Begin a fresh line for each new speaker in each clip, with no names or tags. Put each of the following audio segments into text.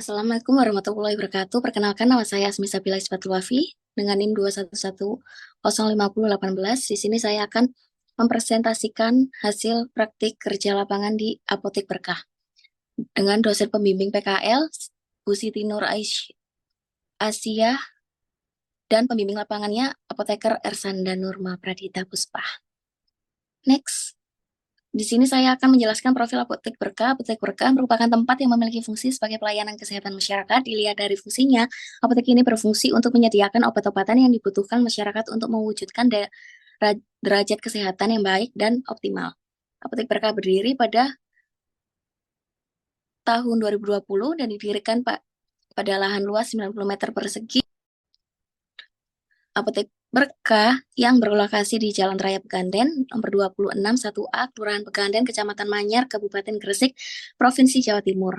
Assalamualaikum warahmatullahi wabarakatuh. Perkenalkan, nama saya Asmi Sabila Isbatul Wafi dengan NIM 211050818. Di sini saya akan mempresentasikan hasil praktik kerja lapangan di Apotek Berkah dengan dosen pembimbing PKL Bu Siti Nur Asia dan pembimbing lapangannya Apoteker Ersanda Nurma Pradita Puspa. Next. Di sini saya akan menjelaskan profil Apotek Berkah. Apotek Berkah merupakan tempat yang memiliki fungsi sebagai pelayanan kesehatan masyarakat. Dilihat dari fungsinya, apotek ini berfungsi untuk menyediakan obat-obatan yang dibutuhkan masyarakat untuk mewujudkan derajat kesehatan yang baik dan optimal. Apotek Berkah berdiri pada tahun 2020 dan didirikan pada lahan luas 90 meter persegi. Apotek Berkah yang berlokasi di Jalan Raya Peganten, nomor 26 1A, Kelurahan Peganten, Kecamatan Manyar, Kabupaten Gresik, Provinsi Jawa Timur.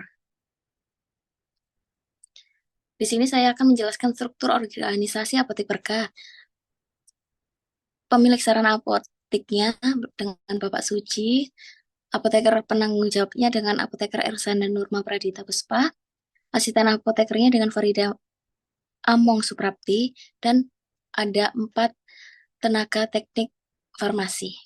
Di sini saya akan menjelaskan struktur organisasi Apotek Berkah. Pemilik sarana apoteknya dengan Bapak Suci, apoteker penanggung jawabnya dengan Apoteker Ersanda Nurma Pradita Puspa, asisten apotekernya dengan Farida Among Suprapti, dan ada 4 tenaga teknik farmasi.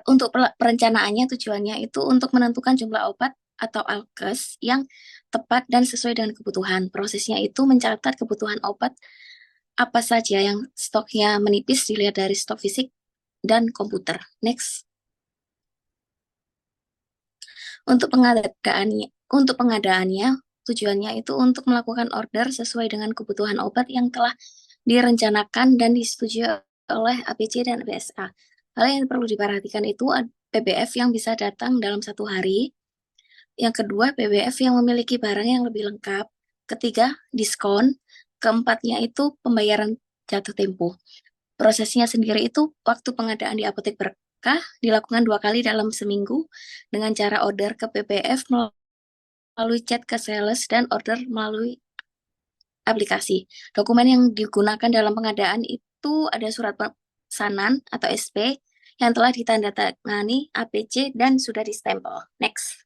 Untuk perencanaannya tujuannya itu untuk menentukan jumlah obat atau alkes yang tepat dan sesuai dengan kebutuhan. Prosesnya itu mencatat kebutuhan obat apa saja yang stoknya menipis dilihat dari stok fisik dan komputer. Next. Untuk pengadaannya, tujuannya itu untuk melakukan order sesuai dengan kebutuhan obat yang telah direncanakan dan disetujui oleh APC dan BSA. Hal yang perlu diperhatikan itu PBF yang bisa datang dalam 1 hari. Yang kedua, PBF yang memiliki barang yang lebih lengkap. Ketiga, diskon. Keempatnya itu pembayaran jatuh tempo. Prosesnya sendiri itu waktu pengadaan di Apotek Berkah dilakukan 2 kali dalam seminggu dengan cara order ke PBF melalui chat ke sales dan order melalui aplikasi. Dokumen yang digunakan dalam pengadaan itu ada surat pesanan atau SP yang telah ditandatangani APC dan sudah distempel. Next.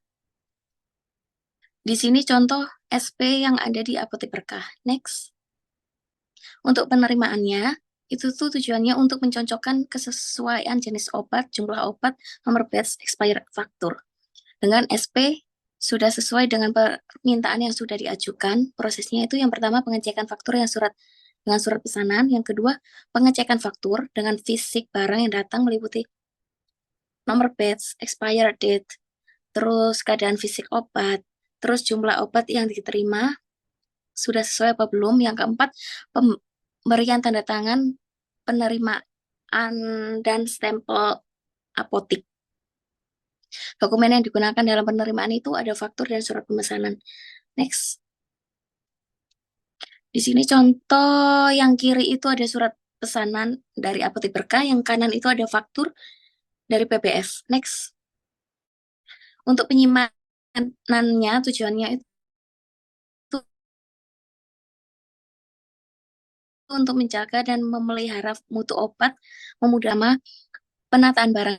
Di sini contoh SP yang ada di Apotek Berkah. Next. Untuk penerimaannya, itu tuh tujuannya untuk mencocokkan kesesuaian jenis obat, jumlah obat, nomor batch, expired faktur. Dengan SP sudah sesuai dengan permintaan yang sudah diajukan. Prosesnya itu yang pertama pengecekan faktur dengan surat pesanan, yang kedua pengecekan faktur dengan fisik barang yang datang meliputi nomor batch, expired date, terus keadaan fisik obat, terus jumlah obat yang diterima sudah sesuai apa belum. Yang keempat, pemberian tanda tangan penerimaan dan stempel apotik. Dokumen yang digunakan dalam penerimaan itu ada faktur dan surat pemesanan. Next. Di sini contoh yang kiri itu ada surat pesanan dari Apotek Berkah, yang kanan itu ada faktur dari PBF. Next. Untuk penyimpanannya tujuannya itu untuk menjaga dan memelihara mutu obat, memudahkan penataan barang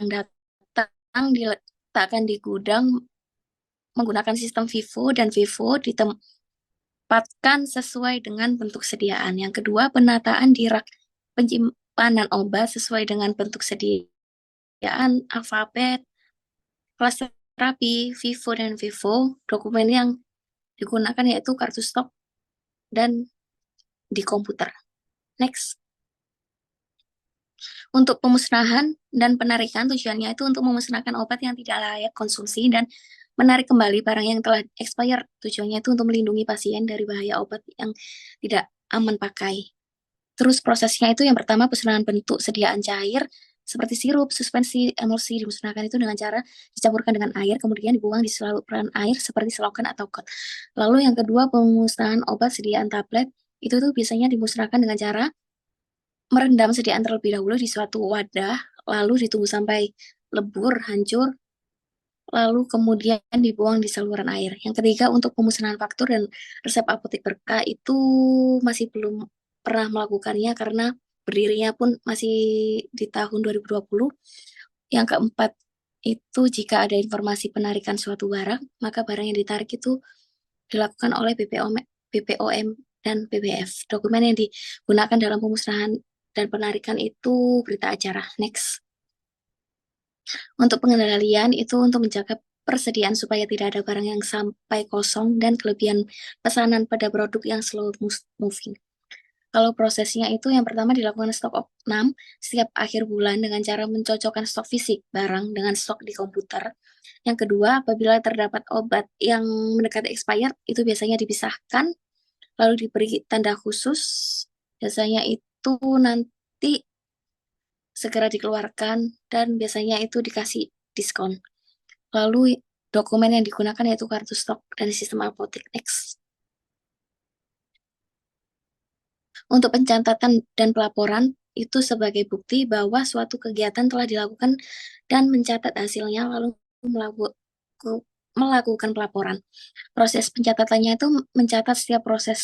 datang diletakkan di gudang menggunakan sistem FIFO, dan FIFO ditempatkan sesuai dengan bentuk sediaan. Yang kedua, penataan di rak penyimpanan obat sesuai dengan bentuk sediaan, alfabet, kelas terapi, FIFO dan FIFO. Dokumen yang digunakan yaitu kartu stok dan di komputer. Next. Untuk pemusnahan dan penarikan, tujuannya itu untuk memusnahkan obat yang tidak layak konsumsi dan menarik kembali barang yang telah expired. Tujuannya itu untuk melindungi pasien dari bahaya obat yang tidak aman pakai. Terus prosesnya itu yang pertama pemusnahan bentuk sediaan cair seperti sirup, suspensi, emulsi dimusnahkan itu dengan cara dicampurkan dengan air, kemudian dibuang di saluran air seperti selokan atau got. Lalu yang kedua, pemusnahan obat sediaan tablet itu tuh biasanya dimusnahkan dengan cara merendam sediaan terlebih dahulu di suatu wadah, lalu ditunggu sampai lebur, hancur, lalu kemudian dibuang di saluran air. Yang ketiga, untuk pemusnahan faktur dan resep Apotek Berkah itu masih belum pernah melakukannya karena berdirinya pun masih di tahun 2020. Yang keempat, itu jika ada informasi penarikan suatu barang, maka barang yang ditarik itu dilakukan oleh BPOM dan BBF. Dokumen yang digunakan dalam pemusnahan dan penarikan itu berita acara. Next. Untuk pengendalian itu untuk menjaga persediaan supaya tidak ada barang yang sampai kosong dan kelebihan pesanan pada produk yang slow moving. Kalau prosesnya itu yang pertama dilakukan stok opnam setiap akhir bulan dengan cara mencocokkan stok fisik barang dengan stok di komputer. Yang kedua, apabila terdapat obat yang mendekati expired, itu biasanya dipisahkan, lalu diberi tanda khusus. Biasanya itu nanti segera dikeluarkan dan biasanya itu dikasih diskon. Lalu dokumen yang digunakan yaitu kartu stok dari sistem apotek. Next. Untuk pencatatan dan pelaporan itu sebagai bukti bahwa suatu kegiatan telah dilakukan dan mencatat hasilnya lalu melakukan pelaporan. Proses pencatatannya itu mencatat setiap proses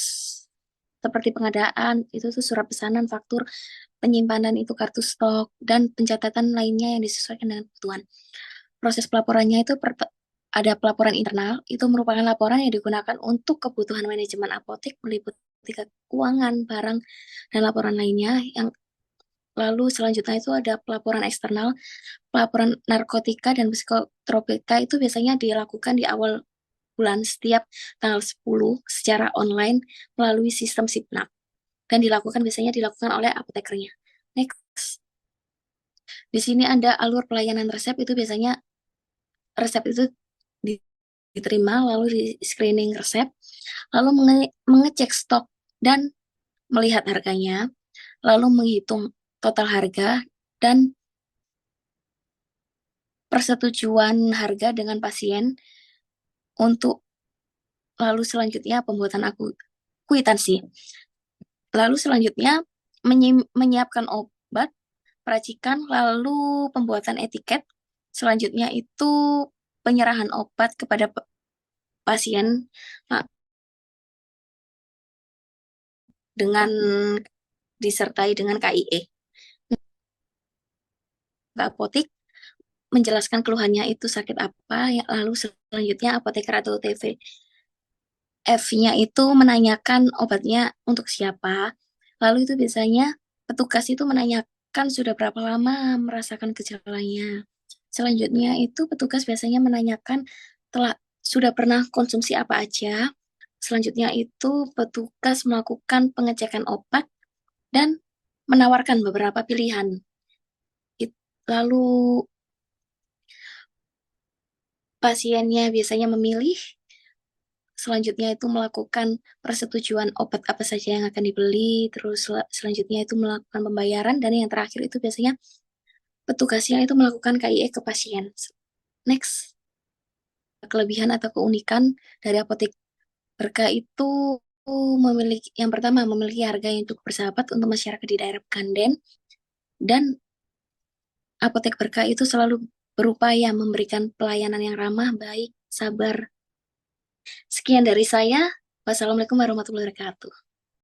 seperti pengadaan, itu tuh surat pesanan, faktur, penyimpanan itu kartu stok, dan pencatatan lainnya yang disesuaikan dengan kebutuhan. Proses pelaporannya itu ada pelaporan internal, itu merupakan laporan yang digunakan untuk kebutuhan manajemen apotek meliputi keuangan, barang, dan laporan lainnya. Yang lalu selanjutnya itu ada pelaporan eksternal, pelaporan narkotika dan psikotropika itu biasanya dilakukan di awal bulan setiap tanggal 10 secara online melalui sistem Sipnap dan biasanya dilakukan oleh apotekernya. Next. Di sini ada alur pelayanan resep itu biasanya resep itu diterima lalu di screening resep, lalu mengecek stok dan melihat harganya, lalu menghitung total harga dan persetujuan harga dengan pasien untuk lalu selanjutnya pembuatan kwitansi. Lalu selanjutnya menyiapkan obat, peracikan, lalu pembuatan etiket. Selanjutnya itu penyerahan obat kepada pasien dengan disertai dengan KIE. Apotek menjelaskan keluhannya itu sakit apa, lalu selanjutnya apoteker atau TVF-nya itu menanyakan obatnya untuk siapa, lalu itu biasanya petugas itu menanyakan sudah berapa lama merasakan gejalanya. Selanjutnya itu petugas biasanya menanyakan sudah pernah konsumsi apa aja. Selanjutnya itu petugas melakukan pengecekan obat dan menawarkan beberapa pilihan. Lalu pasiennya biasanya memilih, selanjutnya itu melakukan persetujuan obat apa saja yang akan dibeli, terus selanjutnya itu melakukan pembayaran, dan yang terakhir itu biasanya petugasnya itu melakukan KIE ke pasien. Next. Kelebihan atau keunikan dari apotek Berkah itu yang pertama memiliki harga yang cukup bersahabat untuk masyarakat di daerah Pekanbaru, dan apotek Berkah itu selalu berupaya memberikan pelayanan yang ramah, baik, sabar. Sekian dari saya. Wassalamualaikum warahmatullahi wabarakatuh.